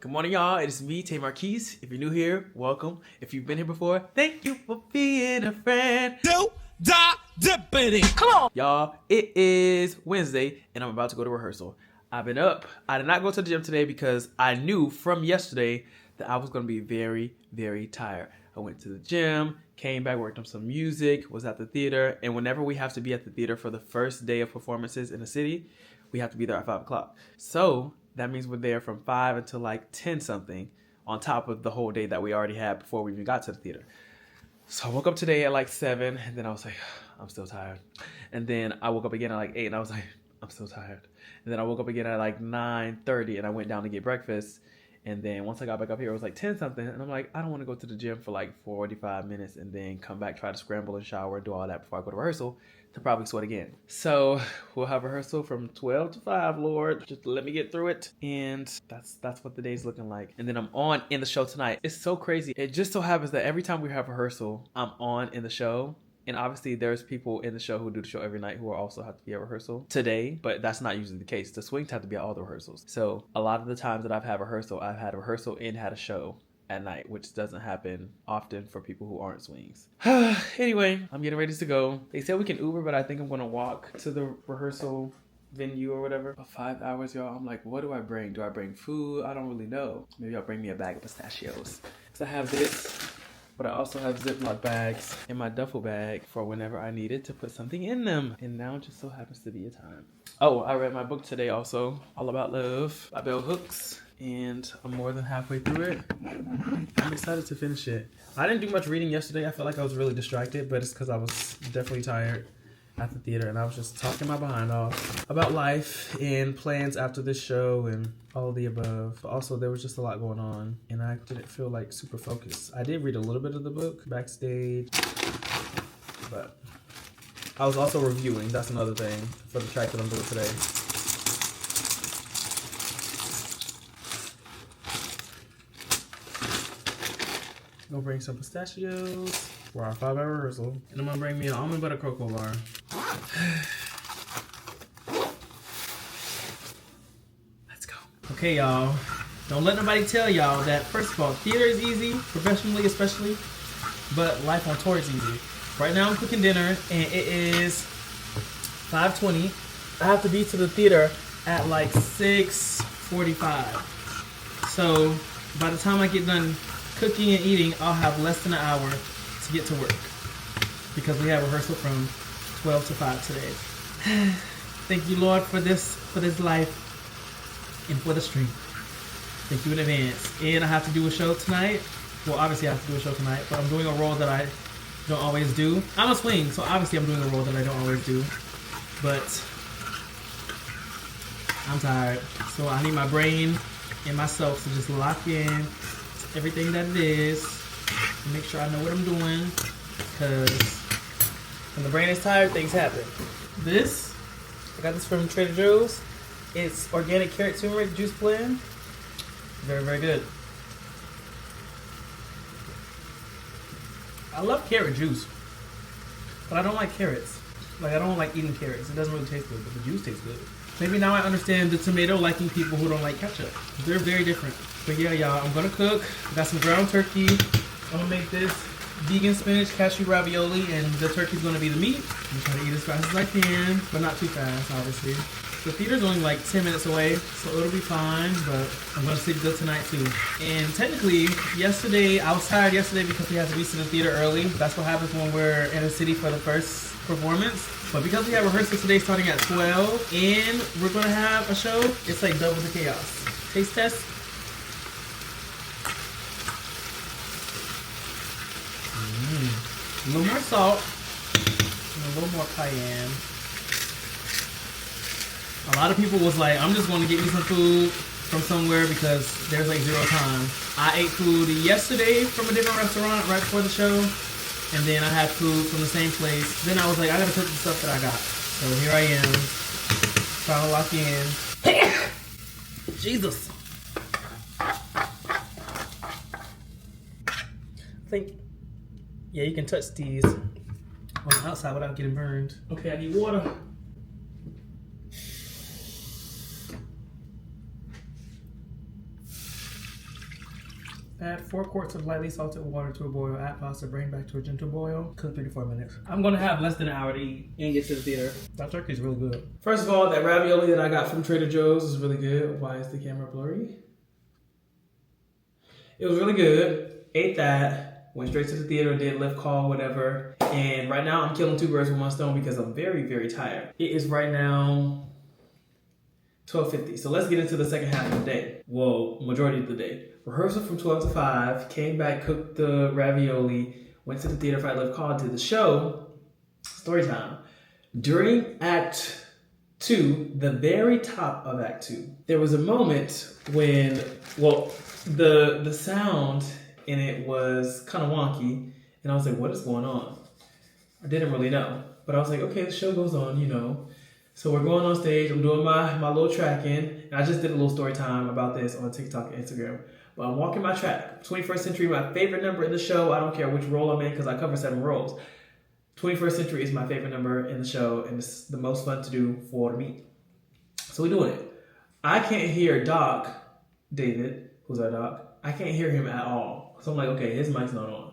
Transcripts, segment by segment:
Good morning, y'all. It is me, Tay Marquise. If you're new here, welcome. If you've been here before, thank you for being a friend. Come on. Y'all, it is Wednesday, and I'm about to go to rehearsal. I've been up. I did not go to the gym today because I knew from yesterday that I was going to be very, very tired. I went to the gym, came back, worked on some music, was at the theater, and whenever we have to be at the theater for the first day of performances in the city, we have to be there at 5 o'clock. So that means we're there from 5 until like 10 something on top of the whole day that we already had before we even got to the theater. So I woke up today at like 7, and then I was like, I'm still tired. And then I woke up again at like 8, and I was like, I'm still tired. And then I woke up again at like 9:30, and I went down to get breakfast. And then once I got back up here, it was like 10 something. And I'm like, I don't want to go to the gym for like 45 minutes and then come back, try to scramble and shower, do all that before I go to rehearsal to probably sweat again. So we'll have rehearsal from 12 to 5, Lord. Just let me get through it. And that's what the day's looking like. And then I'm on in the show tonight. It's so crazy. It just so happens that every time we have rehearsal, I'm on in the show. And obviously there's people in the show who do the show every night who also have to be at rehearsal today, but that's not usually the case. The swings have to be at all the rehearsals. So a lot of the times that I've had rehearsal and had a show at night, which doesn't happen often for people who aren't swings. Anyway, I'm getting ready to go. They said we can Uber, but I think I'm going to walk to the rehearsal venue or whatever for 5 hours, y'all. I'm like, what do I bring? Do I bring food? I don't really know. Maybe I'll bring me a bag of pistachios. Because I have this. But I also have Ziploc bags in my duffel bag for whenever I needed to put something in them. And now it just so happens to be a time. Oh, I read my book today also, All About Love by Bell Hooks. And I'm more than halfway through it. I'm excited to finish it. I didn't do much reading yesterday. I felt like I was really distracted, but it's because I was definitely tired at the theater, and I was just talking my behind off about life and plans after this show and all of the above. But also, there was just a lot going on, and I didn't feel like super focused. I did read a little bit of the book backstage, but I was also reviewing. That's another thing for the track that I'm doing today. I'm gonna bring some pistachios for our 5-hour rehearsal, and I'm gonna bring me an almond butter cocoa bar. Let's go. Okay, y'all. Don't let nobody tell y'all that, first of all, theater is easy, professionally especially, but life on tour is easy. Right now I'm cooking dinner, and it is 5:20. I have to be to the theater at like 6:45. So by the time I get done cooking and eating, I'll have less than an hour to get to work because we have rehearsal from 12 to 5 today. Thank you, Lord, for this life and for the stream. Thank you in advance. And I have to do a show tonight. Well, obviously I have to do a show tonight, but I'm doing a role that I don't always do. I'm a swing, so obviously I'm doing a role that I don't always do. But I'm tired, so I need my brain and myself to just lock in everything that it is and make sure I know what I'm doing, because when the brain is tired, things happen. This, I got this from Trader Joe's. It's organic carrot turmeric juice blend. Very, very good. I love carrot juice, but I don't like carrots. Like, I don't like eating carrots. It doesn't really taste good, but the juice tastes good. Maybe now I understand the tomato liking people who don't like ketchup. They're very different. But yeah, y'all, I'm gonna cook. I got some ground turkey. I'm gonna make this vegan spinach cashew ravioli, and the turkey's gonna be the meat. I'm trying to eat as fast as I can, but not too fast, obviously. The theater's only like 10 minutes away, so it'll be fine, but I'm gonna sleep good tonight too. And technically, I was tired yesterday because we had to be to the theater early. That's what happens when we're in a city for the first performance. But because we have rehearsal today starting at 12, and we're gonna have a show, it's like double the chaos. Taste test. A little more salt, and a little more cayenne. A lot of people was like, I'm just going to get me some food from somewhere because there's like zero time. I ate food yesterday from a different restaurant right before the show, and then I had food from the same place. Then I was like, I gotta cook the stuff that I got. So here I am, trying to lock in. Jesus. I think, yeah, you can touch these on the outside without getting burned. Okay, I need water. Add 4 quarts of lightly salted water to a boil. Add pasta, bring back to a gentle boil. Cook 3 to 4 minutes. I'm gonna have less than an hour to eat and get to the theater. That turkey is really good. First of all, that ravioli that I got from Trader Joe's is really good. Why is the camera blurry? It was really good. Ate that. Went straight to the theater, did lift call, whatever. And right now I'm killing 2 birds with 1 stone because I'm very, very tired. It is right now 12:50. So let's get into the second half of the day. Well, majority of the day. Rehearsal from 12 to 5. Came back, cooked the ravioli. Went to the theater for a lift call. Did the show. Story time. During Act 2, the very top of Act 2, there was a moment when, well, the sound in it was kind of wonky. And I was like, what is going on? I didn't really know. But I was like, okay, the show goes on, you know. So we're going on stage. I'm doing my little tracking. And I just did a little story time about this on TikTok and Instagram. But I'm walking my track. 21st Century, my favorite number in the show. I don't care which role I'm in because I cover 7 roles. 21st Century is my favorite number in the show. And it's the most fun to do for me. So we're doing it. I can't hear Doc, David, who's our Doc. I can't hear him at all. So I'm like, okay, his mic's not on.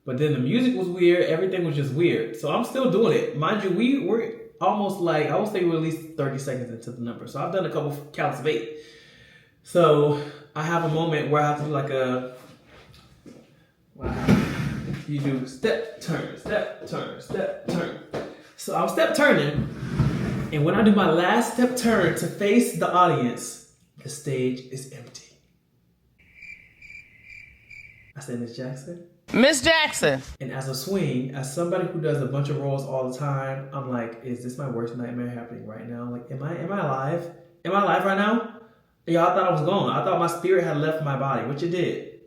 But then the music was weird. Everything was just weird. So I'm still doing it. Mind you, we're almost like, I would say we're at least 30 seconds into the number. So I've done a couple counts of 8. So I have a moment where I have to do like a, wow. You do step, turn, step, turn, step, turn. So I'm step turning. And when I do my last step turn to face the audience, the stage is empty. I said, Miss Jackson. Miss Jackson. And as a swing, as somebody who does a bunch of roles all the time, I'm like, is this my worst nightmare happening right now? Like, am I alive? Am I alive right now? Y'all thought I was gone. I thought my spirit had left my body, which it did.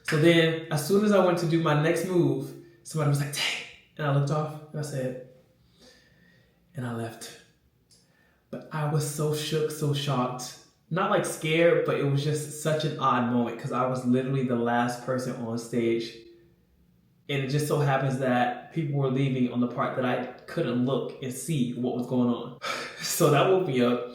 So then, as soon as I went to do my next move, somebody was like, dang. And I looked off and I said, and I left. But I was so shook, so shocked. Not like scared, but it was just such an odd moment because I was literally the last person on stage. And it just so happens that people were leaving on the part that I couldn't look and see what was going on. So that woke me up.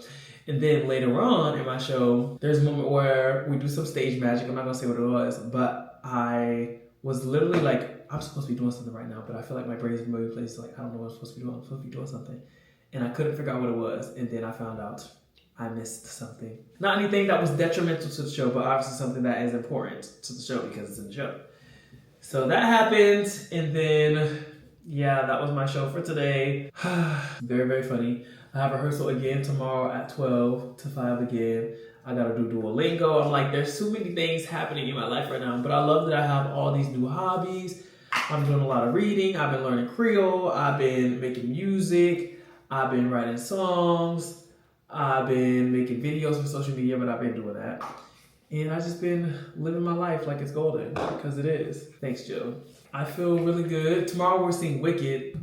And then later on in my show, there's a moment where we do some stage magic. I'm not going to say what it was, but I was literally like, I'm supposed to be doing something right now, but I feel like my brain is in moving places. Like, I don't know what I'm supposed to be doing. I'm supposed to be doing something. And I couldn't figure out what it was. And then I found out I missed something. Not anything that was detrimental to the show, but obviously something that is important to the show because it's in the show. So that happened, and then, yeah, that was my show for today. Very, very funny. I have rehearsal again tomorrow at 12 to 5 again. I gotta do Duolingo. I'm like, there's so many things happening in my life right now, but I love that I have all these new hobbies. I'm doing a lot of reading. I've been learning Creole. I've been making music. I've been writing songs. I've been making videos for social media, but I've been doing that. And I've just been living my life like it's golden, because it is. Thanks, Joe. I feel really good. Tomorrow we're seeing Wicked.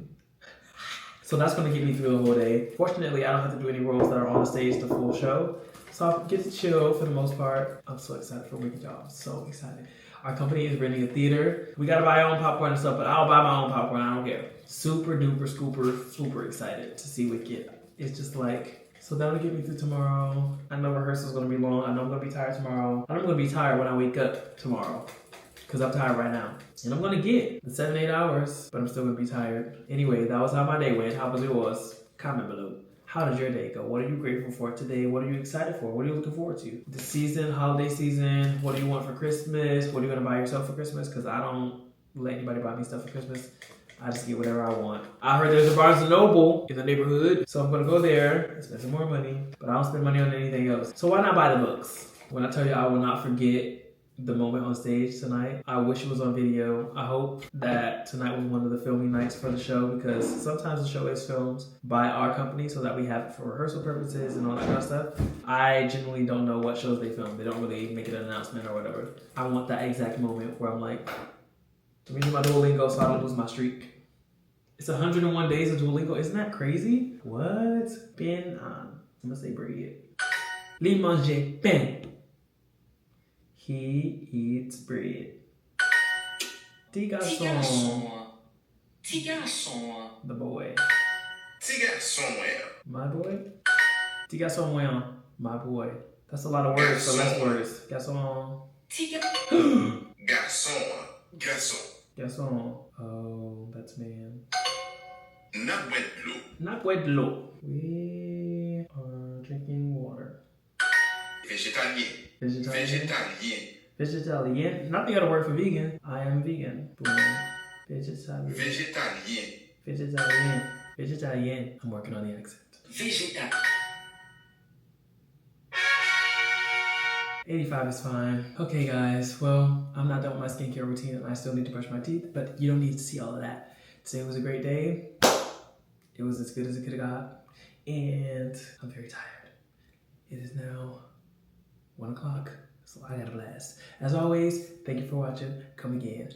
So that's going to get me through the whole day. Fortunately, I don't have to do any roles that are on the stage the full show. So I get to chill for the most part. I'm so excited for Wicked, y'all. I'm so excited. Our company is renting a theater. We got to buy our own popcorn and stuff, but I'll buy my own popcorn. I don't care. Super duper, scooper, super excited to see Wicked. It's just like... So that'll get me through tomorrow. I know rehearsal's gonna be long. I know I'm gonna be tired tomorrow. I know I'm gonna be tired when I wake up tomorrow, because I'm tired right now. And I'm gonna get the 7-8 hours, but I'm still gonna be tired. Anyway, that was how my day went. How was yours? Comment below. How did your day go? What are you grateful for today? What are you excited for? What are you looking forward to? The season, holiday season. What do you want for Christmas? What are you gonna buy yourself for Christmas? Because I don't let anybody buy me stuff for Christmas. I just get whatever I want. I heard there's a Barnes & Noble in the neighborhood, so I'm gonna go there and spend some more money, but I don't spend money on anything else. So why not buy the books? When I tell you I will not forget the moment on stage tonight, I wish it was on video. I hope that tonight was one of the filming nights for the show, because sometimes the show is filmed by our company so that we have it for rehearsal purposes and all that kind of stuff. I genuinely don't know what shows they film. They don't really make an announcement or whatever. I want that exact moment where I'm like, let me do my Duolingo so I don't lose my streak. It's 101 days of Duolingo. Isn't that crazy? What? Ben, I'm gonna say bread. Li mange pain. He eats bread. Petit garçon. Petit garçon. The boy. Petit garçon. My boy. Petit garçon. My boy. That's a lot of words, so less words. Garçon. Garçon. Garçon. Garçon. Oh, that's man. N'a boit de l'eau. Not quite low. We are drinking water. Végétalien. Vegetarian. Végétalien. Vegetarian. Not the other word for vegan. I am vegan. Boom. Vegetarian. Végétalien. Vegetarian. Vegetarian. I'm working on the accent. Végétal. 85 is fine. Okay, guys. Well, I'm not done with my skincare routine and I still need to brush my teeth, but you don't need to see all of that. Today was a great day. It was as good as it could have got. And I'm very tired. It is now 1 o'clock, so I got a blast. As always, thank you for watching. Come again.